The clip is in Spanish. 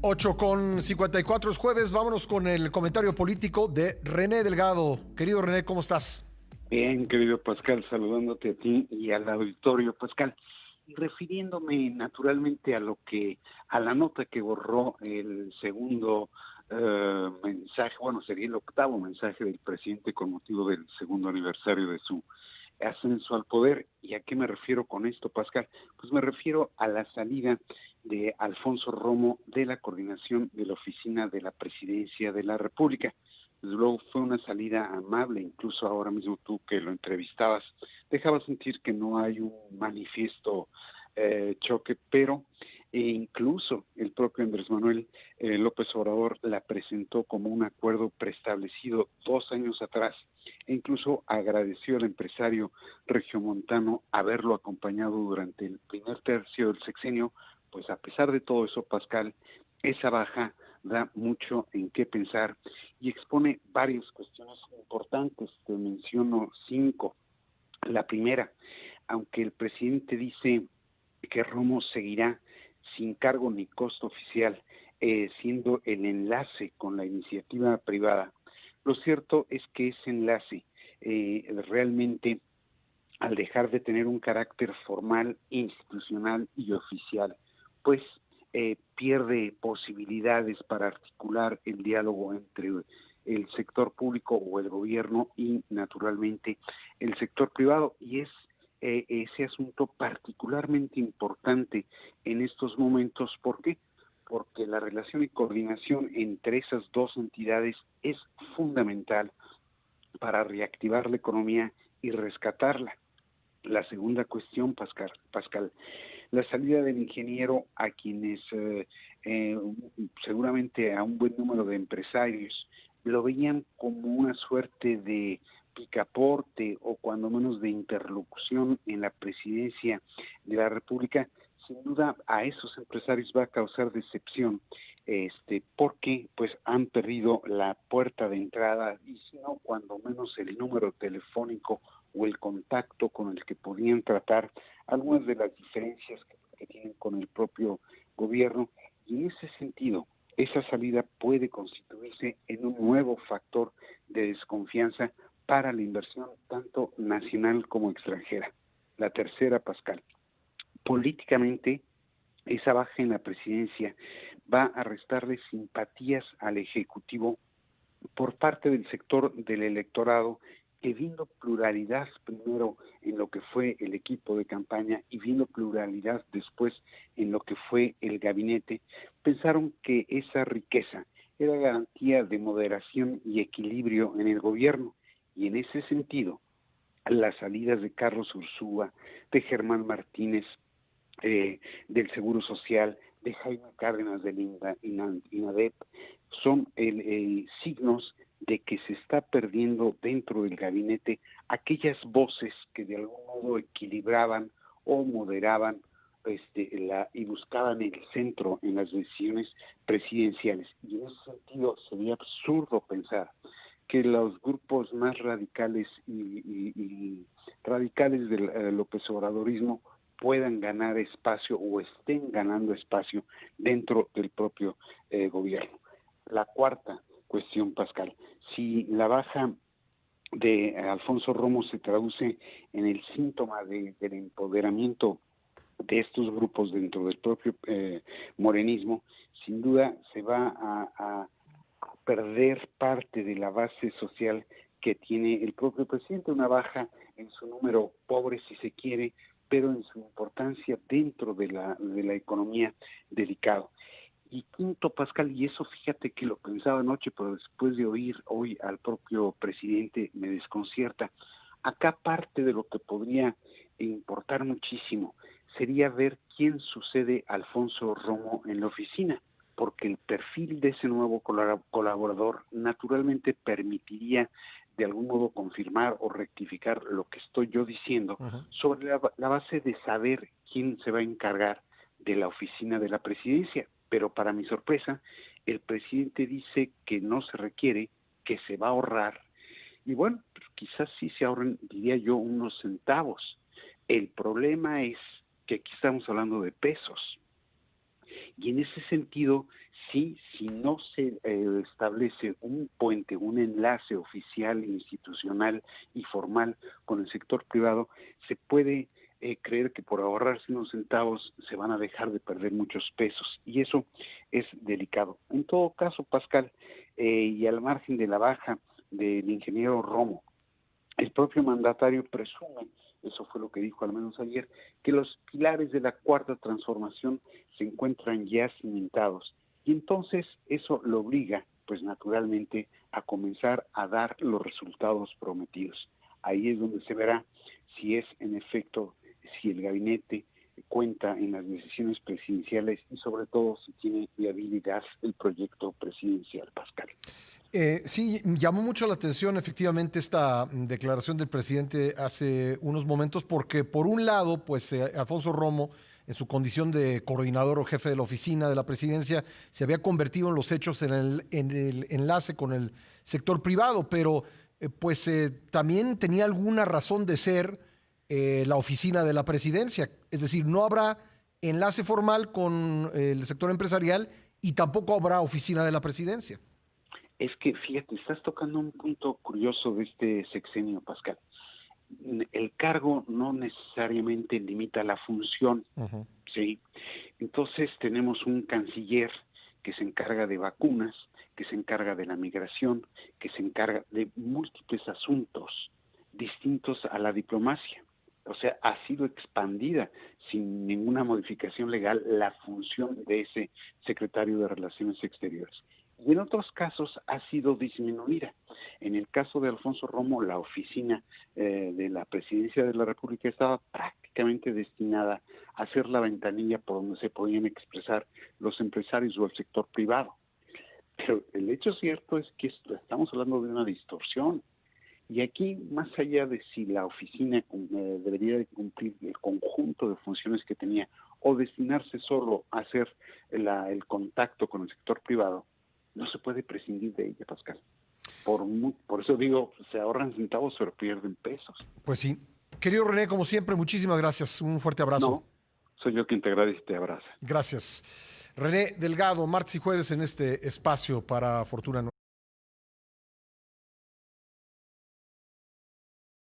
8:54 es jueves, vámonos con el comentario político de René Delgado. Querido René, ¿cómo estás? Bien, querido Pascal, saludándote a ti y al auditorio, Pascal, y refiriéndome naturalmente a la nota que borró el segundo mensaje, bueno, sería el octavo mensaje del presidente con motivo del segundo aniversario de su ascenso al poder. ¿Y a qué me refiero con esto, Pascal? Pues me refiero a la salida de Alfonso Romo de la coordinación de la oficina de la Presidencia de la República. Desde luego fue una salida amable, incluso ahora mismo tú que lo entrevistabas, dejaba sentir que no hay un manifiesto choque, pero incluso el propio Andrés Manuel López Obrador la presentó como un acuerdo preestablecido 2 años atrás, e incluso agradeció al empresario regiomontano haberlo acompañado durante el primer tercio del sexenio. Pues a pesar de todo eso, Pascal, esa baja da mucho en qué pensar y expone varias cuestiones importantes. Te menciono 5. La primera, aunque el presidente dice que Romo seguirá sin cargo ni costo oficial, siendo el enlace con la iniciativa privada, lo cierto es que ese enlace realmente, al dejar de tener un carácter formal, institucional y oficial, pues pierde posibilidades para articular el diálogo entre el sector público o el gobierno y naturalmente el sector privado, y es ese asunto particularmente importante en estos momentos. ¿Por qué? Porque la relación y coordinación entre esas dos entidades es fundamental para reactivar la economía y rescatarla. La segunda cuestión, Pascal, la salida del ingeniero, a quienes seguramente a un buen número de empresarios lo veían como una suerte de picaporte o cuando menos de interlocución en la presidencia de la República, sin duda a esos empresarios va a causar decepción, porque pues han perdido la puerta de entrada y si no, cuando menos el número telefónico o el contacto con el que podían tratar algunas de las diferencias que tienen con el propio gobierno. Y en ese sentido, esa salida puede constituirse en un nuevo factor de desconfianza para la inversión tanto nacional como extranjera. La tercera, Pascal, políticamente esa baja en la presidencia va a restarle simpatías al Ejecutivo por parte del sector del electorado, que viendo pluralidad primero en lo que fue el equipo de campaña y viendo pluralidad después en lo que fue el gabinete, pensaron que esa riqueza era garantía de moderación y equilibrio en el gobierno. Y en ese sentido, las salidas de Carlos Ursúa, de Germán Martínez, del Seguro Social, de Jaime Cárdenas del INADEP, son signos de que se está perdiendo dentro del gabinete aquellas voces que de algún modo equilibraban o moderaban y buscaban el centro en las decisiones presidenciales. Y en ese sentido sería absurdo pensar que los grupos más radicales y radicales del López Obradorismo puedan ganar espacio o estén ganando espacio dentro del propio gobierno. La cuarta cuestión, Pascal, si la baja de Alfonso Romo se traduce en el síntoma del empoderamiento de estos grupos dentro del propio morenismo, sin duda se va a perder parte de la base social que tiene el propio presidente, una baja en su número pobre si se quiere, pero en su importancia dentro de la economía delicado. Y quinto, Pascal, y eso fíjate que lo pensaba anoche, pero después de oír hoy al propio presidente me desconcierta. Acá parte de lo que podría importar muchísimo sería ver quién sucede a Alfonso Romo en la oficina, porque el perfil de ese nuevo colaborador naturalmente permitiría de algún modo confirmar o rectificar lo que estoy yo diciendo Ajá. sobre la base de saber quién se va a encargar de la oficina de la presidencia. Pero para mi sorpresa, el presidente dice que no se requiere, que se va a ahorrar, y bueno, pues quizás sí se ahorren, diría yo, unos centavos. El problema es que aquí estamos hablando de pesos, Y en ese sentido, sí, si no se establece un puente, un enlace oficial, institucional y formal con el sector privado, se puede creer que por ahorrarse unos centavos se van a dejar de perder muchos pesos, y eso es delicado. En todo caso, Pascal, y al margen de la baja del ingeniero Romo, el propio mandatario presume, eso fue lo que dijo al menos ayer, que los pilares de la cuarta transformación se encuentran ya cimentados, y entonces eso lo obliga, pues naturalmente, a comenzar a dar los resultados prometidos. Ahí es donde se verá si es en efecto, si el gabinete cuenta en las decisiones presidenciales y sobre todo si tiene viabilidad el proyecto presidencial, Pascal. Sí, llamó mucho la atención efectivamente esta declaración del presidente hace unos momentos porque por un lado, pues Alfonso Romo, en su condición de coordinador o jefe de la oficina de la presidencia, se había convertido en los hechos en el enlace con el sector privado, pero pues también tenía alguna razón de ser la oficina de la presidencia. Es decir, no habrá enlace formal con el sector empresarial y tampoco habrá oficina de la presidencia. Es que, fíjate, estás tocando un punto curioso de este sexenio, Pascal. El cargo no necesariamente limita la función, Ujú. ¿sí? Entonces tenemos un canciller que se encarga de vacunas, que se encarga de la migración, que se encarga de múltiples asuntos distintos a la diplomacia. O sea, ha sido expandida sin ninguna modificación legal la función de ese secretario de Relaciones Exteriores. Y en otros casos ha sido disminuida. En el caso de Alfonso Romo, la oficina de la Presidencia de la República estaba prácticamente destinada a ser la ventanilla por donde se podían expresar los empresarios o el sector privado. Pero el hecho cierto es que estamos hablando de una distorsión. Y aquí, más allá de si la oficina debería de cumplir el conjunto de funciones que tenía o destinarse solo a hacer el contacto con el sector privado, no se puede prescindir de ella, Pascal. Por eso digo, se ahorran centavos pero pierden pesos. Pues sí. Querido René, como siempre, muchísimas gracias. Un fuerte abrazo. No, soy yo quien te agradece y te abraza. Gracias. René Delgado, martes y jueves en este espacio para Fortuna.